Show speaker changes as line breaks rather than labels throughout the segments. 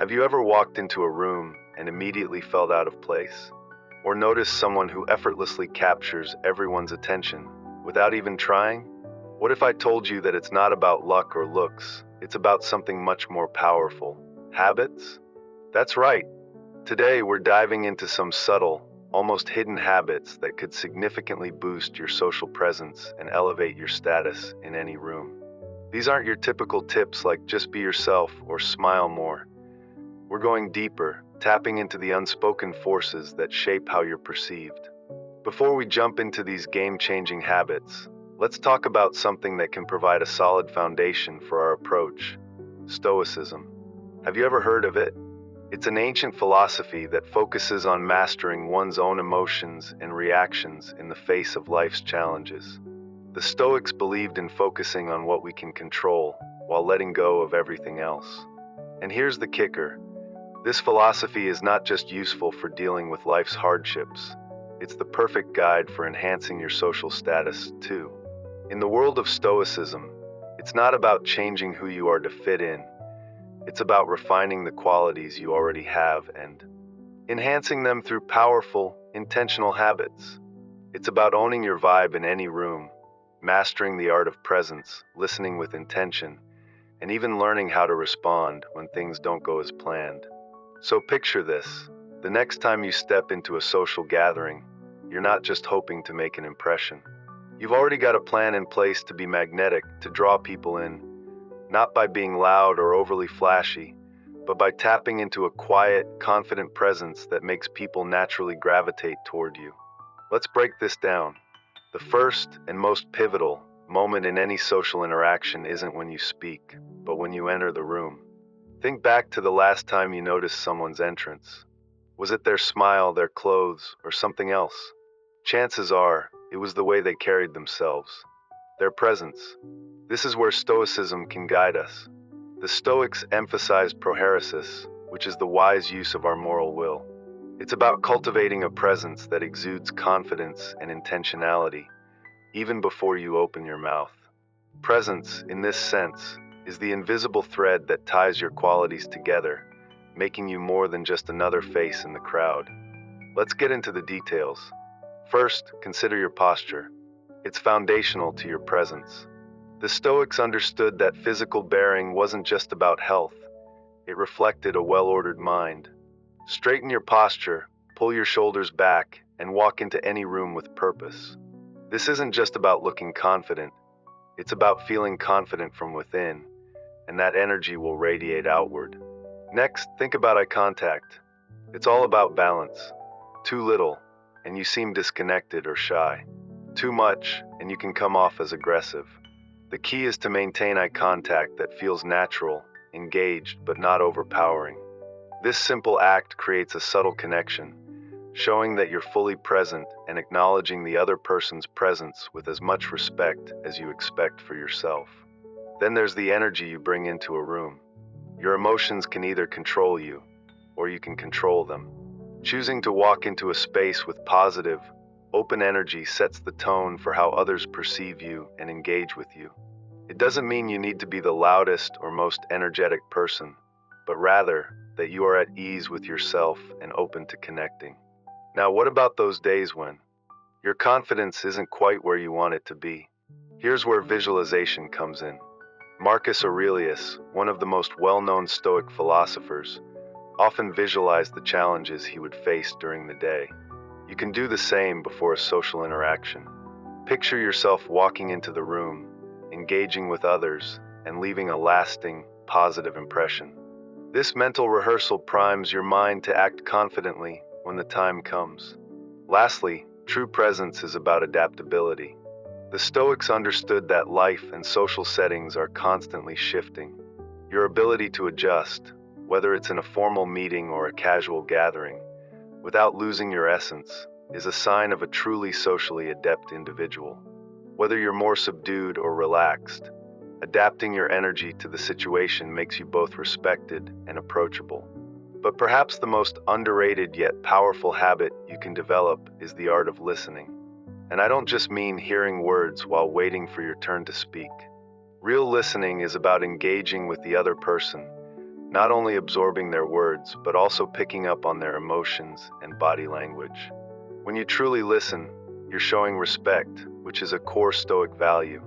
Have you ever walked into a room and immediately felt out of place? Or noticed someone who effortlessly captures everyone's attention without even trying? What if I told you that it's not about luck or looks, it's about something much more powerful? Habits? That's right. Today we're diving into some subtle, almost hidden habits that could significantly boost your social presence and elevate your status in any room. These aren't your typical tips like just be yourself or smile more. We're going deeper, tapping into the unspoken forces that shape how you're perceived. Before we jump into these game-changing habits, let's talk about something that can provide a solid foundation for our approach: Stoicism. Have you ever heard of it? It's an ancient philosophy that focuses on mastering one's own emotions and reactions in the face of life's challenges. The Stoics believed in focusing on what we can control while letting go of everything else. And here's the kicker: this philosophy is not just useful for dealing with life's hardships, it's the perfect guide for enhancing your social status, too. In the world of Stoicism, it's not about changing who you are to fit in. It's about refining the qualities you already have and enhancing them through powerful, intentional habits. It's about owning your vibe in any room, mastering the art of presence, listening with intention, and even learning how to respond when things don't go as planned. So picture this: the next time you step into a social gathering, you're not just hoping to make an impression. You've already got a plan in place to be magnetic, to draw people in, not by being loud or overly flashy, but by tapping into a quiet, confident presence that makes people naturally gravitate toward you. Let's break this down. The first and most pivotal moment in any social interaction isn't when you speak, but when you enter the room. Think back to the last time you noticed someone's entrance. Was it their smile, their clothes, or something else? Chances are, it was the way they carried themselves, their presence. This is where Stoicism can guide us. The Stoics emphasize prohairesis, which is the wise use of our moral will. It's about cultivating a presence that exudes confidence and intentionality, even before you open your mouth. Presence, in this sense, is the invisible thread that ties your qualities together, making you more than just another face in the crowd. Let's get into the details. First, consider your posture. It's foundational to your presence. The Stoics understood that physical bearing wasn't just about health, it reflected a well-ordered mind. Straighten your posture, pull your shoulders back, and walk into any room with purpose. This isn't just about looking confident, it's about feeling confident from within, and that energy will radiate outward. Next, think about eye contact. It's all about balance. Too little, and you seem disconnected or shy. Too much, and you can come off as aggressive. The key is to maintain eye contact that feels natural, engaged, but not overpowering. This simple act creates a subtle connection, showing that you're fully present and acknowledging the other person's presence with as much respect as you expect for yourself. Then there's the energy you bring into a room. Your emotions can either control you, or you can control them. Choosing to walk into a space with positive, open energy sets the tone for how others perceive you and engage with you. It doesn't mean you need to be the loudest or most energetic person, but rather that you are at ease with yourself and open to connecting. Now, what about those days when your confidence isn't quite where you want it to be? Here's where visualization comes in. Marcus Aurelius, one of the most well-known Stoic philosophers, often visualized the challenges he would face during the day. You can do the same before a social interaction. Picture yourself walking into the room, engaging with others, and leaving a lasting, positive impression. This mental rehearsal primes your mind to act confidently when the time comes. Lastly, true presence is about adaptability. The Stoics understood that life and social settings are constantly shifting. Your ability to adjust, whether it's in a formal meeting or a casual gathering, without losing your essence, is a sign of a truly socially adept individual. Whether you're more subdued or relaxed, adapting your energy to the situation makes you both respected and approachable. But perhaps the most underrated yet powerful habit you can develop is the art of listening. And I don't just mean hearing words while waiting for your turn to speak. Real listening is about engaging with the other person, not only absorbing their words, but also picking up on their emotions and body language. When you truly listen, you're showing respect, which is a core Stoic value.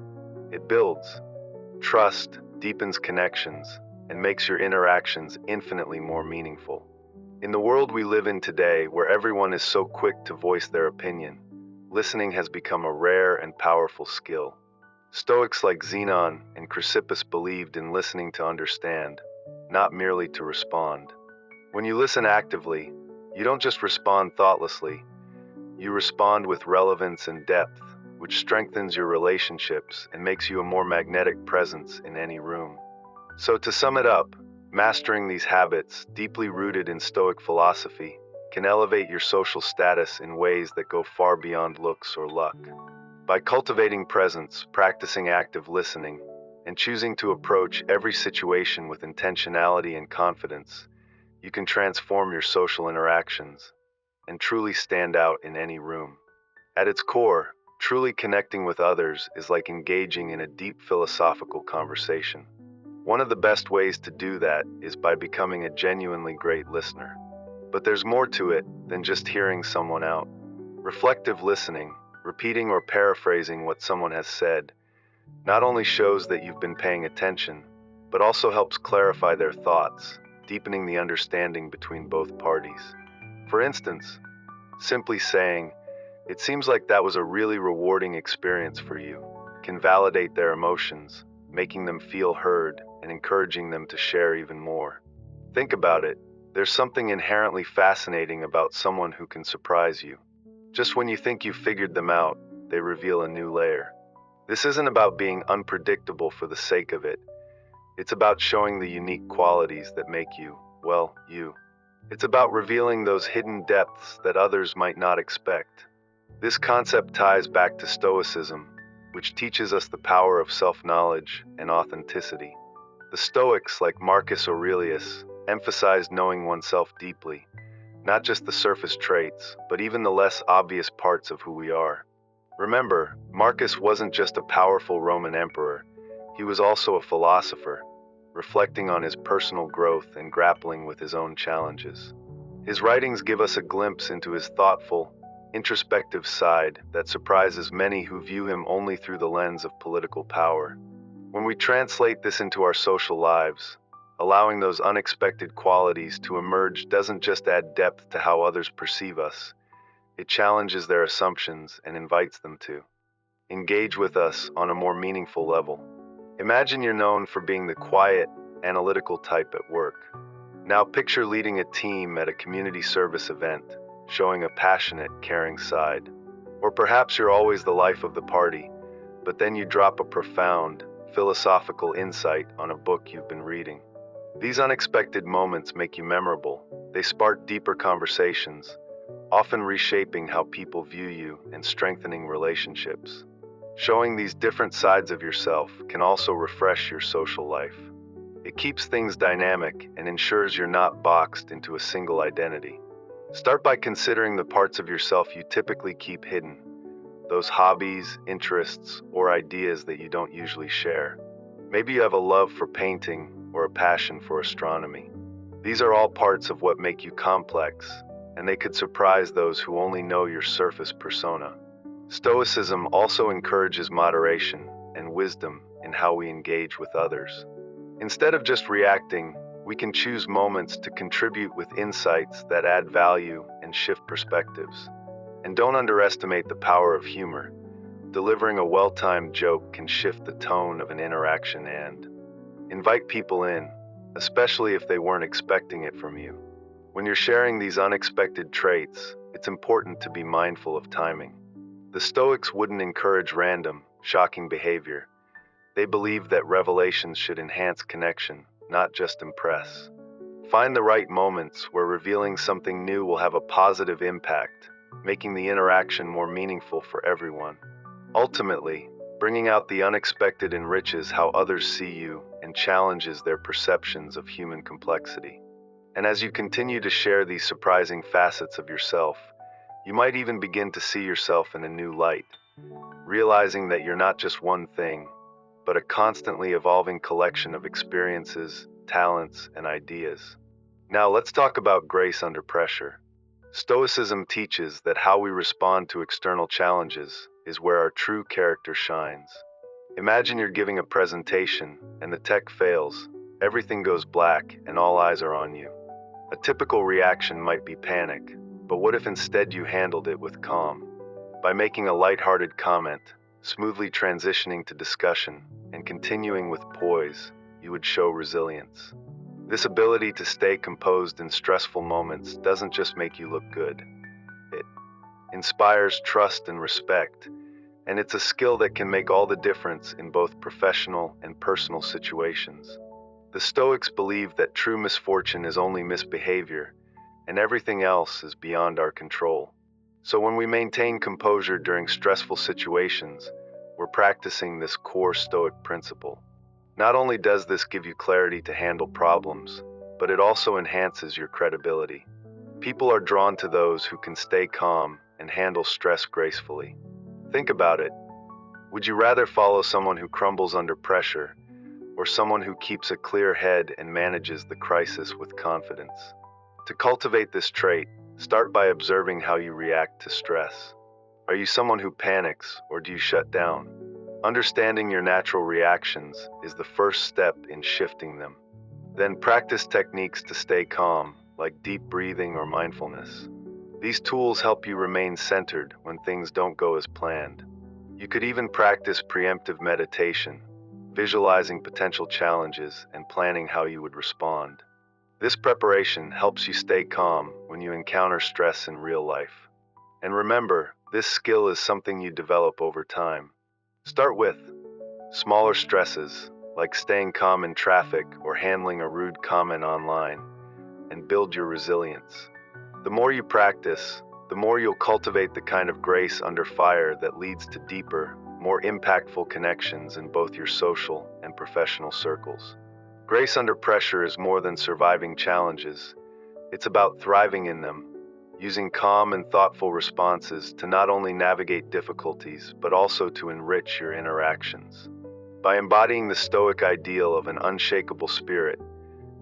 It builds trust, deepens connections, and makes your interactions infinitely more meaningful. In the world we live in today, where everyone is so quick to voice their opinion, listening has become a rare and powerful skill. Stoics like Xenon and Chrysippus believed in listening to understand, not merely to respond. When you listen actively, you don't just respond thoughtlessly, you respond with relevance and depth, which strengthens your relationships and makes you a more magnetic presence in any room. So to sum it up, mastering these habits, deeply rooted in Stoic philosophy, can elevate your social status in ways that go far beyond looks or luck. By cultivating presence, practicing active listening, and choosing to approach every situation with intentionality and confidence, you can transform your social interactions and truly stand out in any room. At its core, truly connecting with others is like engaging in a deep philosophical conversation. One of the best ways to do that is by becoming a genuinely great listener. But there's more to it than just hearing someone out. Reflective listening, repeating or paraphrasing what someone has said, not only shows that you've been paying attention, but also helps clarify their thoughts, deepening the understanding between both parties. For instance, simply saying, "It seems like that was a really rewarding experience for you," can validate their emotions, making them feel heard and encouraging them to share even more. Think about it, there's something inherently fascinating about someone who can surprise you. Just when you think you've figured them out, they reveal a new layer. This isn't about being unpredictable for the sake of it. It's about showing the unique qualities that make you, well, you. It's about revealing those hidden depths that others might not expect. This concept ties back to Stoicism, which teaches us the power of self-knowledge and authenticity. The Stoics, like Marcus Aurelius, emphasized knowing oneself deeply, not just the surface traits, but even the less obvious parts of who we are. Remember, Marcus wasn't just a powerful Roman emperor, he was also a philosopher, reflecting on his personal growth and grappling with his own challenges. His writings give us a glimpse into his thoughtful, introspective side that surprises many who view him only through the lens of political power. When we translate this into our social lives, allowing those unexpected qualities to emerge doesn't just add depth to how others perceive us, it challenges their assumptions and invites them to engage with us on a more meaningful level. Imagine you're known for being the quiet, analytical type at work. Now picture leading a team at a community service event, showing a passionate, caring side. Or perhaps you're always the life of the party, but then you drop a profound, philosophical insight on a book you've been reading. These unexpected moments make you memorable. They spark deeper conversations, often reshaping how people view you and strengthening relationships. Showing these different sides of yourself can also refresh your social life. It keeps things dynamic and ensures you're not boxed into a single identity. Start by considering the parts of yourself you typically keep hidden, those hobbies, interests, or ideas that you don't usually share. Maybe you have a love for painting or a passion for astronomy. These are all parts of what make you complex, and they could surprise those who only know your surface persona. Stoicism also encourages moderation and wisdom in how we engage with others. Instead of just reacting, we can choose moments to contribute with insights that add value and shift perspectives. And don't underestimate the power of humor. Delivering a well-timed joke can shift the tone of an interaction and invite people in, especially if they weren't expecting it from you. When you're sharing these unexpected traits, it's important to be mindful of timing. The Stoics wouldn't encourage random, shocking behavior. They believed that revelations should enhance connection, not just impress. Find the right moments where revealing something new will have a positive impact, making the interaction more meaningful for everyone. Ultimately, bringing out the unexpected enriches how others see you and challenges their perceptions of human complexity. And as you continue to share these surprising facets of yourself, you might even begin to see yourself in a new light, realizing that you're not just one thing, but a constantly evolving collection of experiences, talents, and ideas. Now let's talk about grace under pressure. Stoicism teaches that how we respond to external challenges is where our true character shines. Imagine you're giving a presentation and the tech fails, everything goes black, and all eyes are on you. A typical reaction might be panic, but what if instead you handled it with calm? By making a lighthearted comment, smoothly transitioning to discussion, and continuing with poise, you would show resilience. This ability to stay composed in stressful moments doesn't just make you look good. It inspires trust and respect, and it's a skill that can make all the difference in both professional and personal situations. The Stoics believe that true misfortune is only misbehavior, and everything else is beyond our control. So when we maintain composure during stressful situations, we're practicing this core Stoic principle. Not only does this give you clarity to handle problems, but it also enhances your credibility. People are drawn to those who can stay calm and handle stress gracefully. Think about it. Would you rather follow someone who crumbles under pressure, or someone who keeps a clear head and manages the crisis with confidence? To cultivate this trait, start by observing how you react to stress. Are you someone who panics, or do you shut down? Understanding your natural reactions is the first step in shifting them. Then practice techniques to stay calm, like deep breathing or mindfulness. These tools help you remain centered when things don't go as planned. You could even practice preemptive meditation, visualizing potential challenges and planning how you would respond. This preparation helps you stay calm when you encounter stress in real life. And remember, this skill is something you develop over time. Start with smaller stresses, like staying calm in traffic or handling a rude comment online, and build your resilience. The more you practice, the more you'll cultivate the kind of grace under fire that leads to deeper, more impactful connections in both your social and professional circles. Grace under pressure is more than surviving challenges. It's about thriving in them, using calm and thoughtful responses to not only navigate difficulties, but also to enrich your interactions. By embodying the Stoic ideal of an unshakable spirit,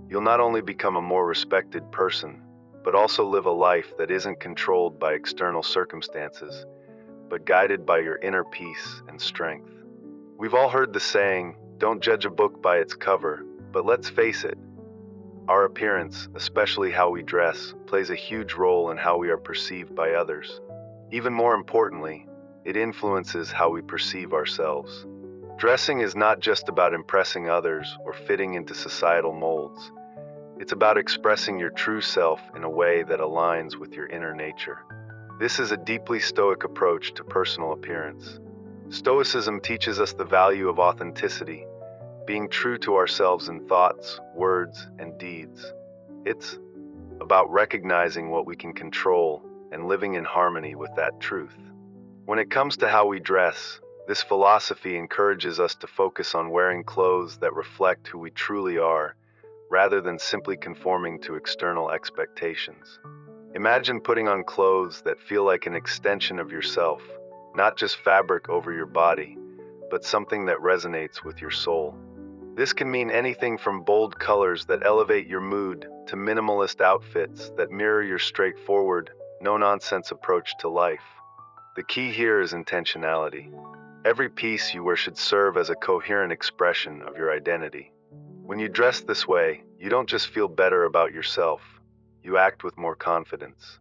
you'll not only become a more respected person, but also live a life that isn't controlled by external circumstances, but guided by your inner peace and strength. We've all heard the saying, "Don't judge a book by its cover," but let's face it, our appearance, especially how we dress, plays a huge role in how we are perceived by others. Even more importantly, it influences how we perceive ourselves. Dressing is not just about impressing others or fitting into societal molds. It's about expressing your true self in a way that aligns with your inner nature. This is a deeply Stoic approach to personal appearance. Stoicism teaches us the value of authenticity, being true to ourselves in thoughts, words, and deeds. It's about recognizing what we can control and living in harmony with that truth. When it comes to how we dress, this philosophy encourages us to focus on wearing clothes that reflect who we truly are, rather than simply conforming to external expectations. Imagine putting on clothes that feel like an extension of yourself, not just fabric over your body, but something that resonates with your soul. This can mean anything from bold colors that elevate your mood to minimalist outfits that mirror your straightforward, no-nonsense approach to life. The key here is intentionality. Every piece you wear should serve as a coherent expression of your identity. When you dress this way, you don't just feel better about yourself, you act with more confidence.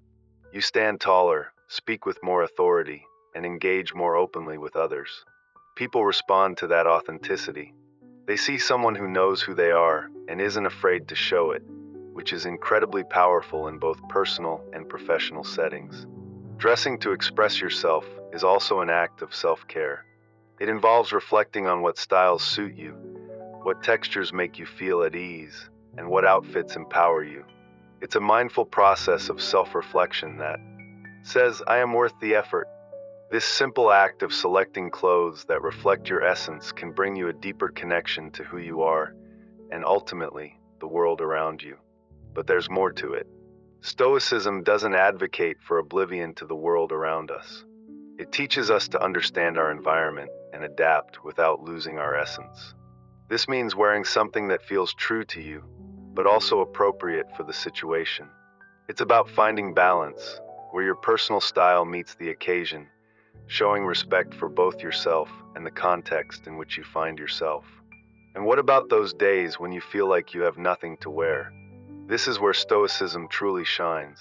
You stand taller, speak with more authority, and engage more openly with others. People respond to that authenticity. They see someone who knows who they are and isn't afraid to show it, which is incredibly powerful in both personal and professional settings. Dressing to express yourself is also an act of self-care. It involves reflecting on what styles suit you, what textures make you feel at ease, and what outfits empower you. It's a mindful process of self-reflection that says, "I am worth the effort." This simple act of selecting clothes that reflect your essence can bring you a deeper connection to who you are, and ultimately, the world around you. But there's more to it. Stoicism doesn't advocate for oblivion to the world around us. It teaches us to understand our environment and adapt without losing our essence. This means wearing something that feels true to you, but also appropriate for the situation. It's about finding balance, where your personal style meets the occasion, showing respect for both yourself and the context in which you find yourself. And what about those days when you feel like you have nothing to wear? This is where Stoicism truly shines.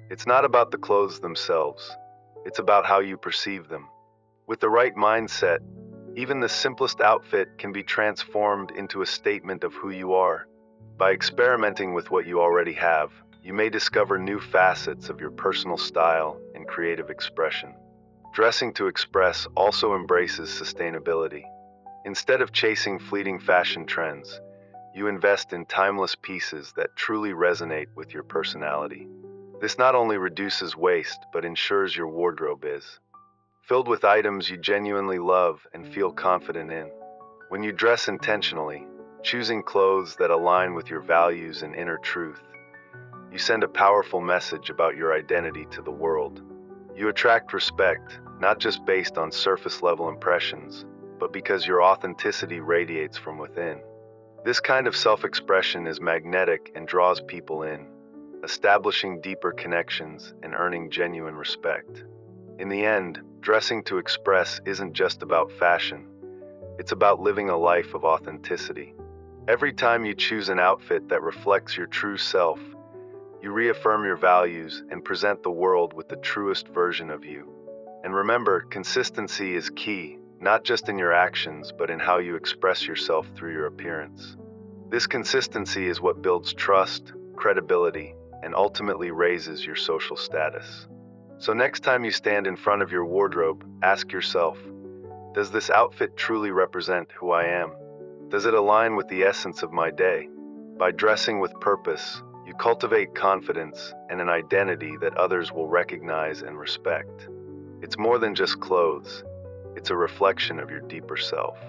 It's not about the clothes themselves, it's about how you perceive them. With the right mindset, even the simplest outfit can be transformed into a statement of who you are. By experimenting with what you already have, you may discover new facets of your personal style and creative expression. Dressing to express also embraces sustainability. Instead of chasing fleeting fashion trends, you invest in timeless pieces that truly resonate with your personality. This not only reduces waste, but ensures your wardrobe is filled with items you genuinely love and feel confident in. When you dress intentionally, choosing clothes that align with your values and inner truth, you send a powerful message about your identity to the world. You attract respect, not just based on surface-level impressions, but because your authenticity radiates from within. This kind of self-expression is magnetic and draws people in, establishing deeper connections and earning genuine respect. In the end, dressing to express isn't just about fashion, it's about living a life of authenticity. Every time you choose an outfit that reflects your true self, you reaffirm your values and present the world with the truest version of you. And remember, consistency is key, not just in your actions, but in how you express yourself through your appearance. This consistency is what builds trust, credibility, and ultimately raises your social status. So next time you stand in front of your wardrobe, ask yourself, does this outfit truly represent who I am? Does it align with the essence of my day? By dressing with purpose, you cultivate confidence and an identity that others will recognize and respect. It's more than just clothes, it's a reflection of your deeper self.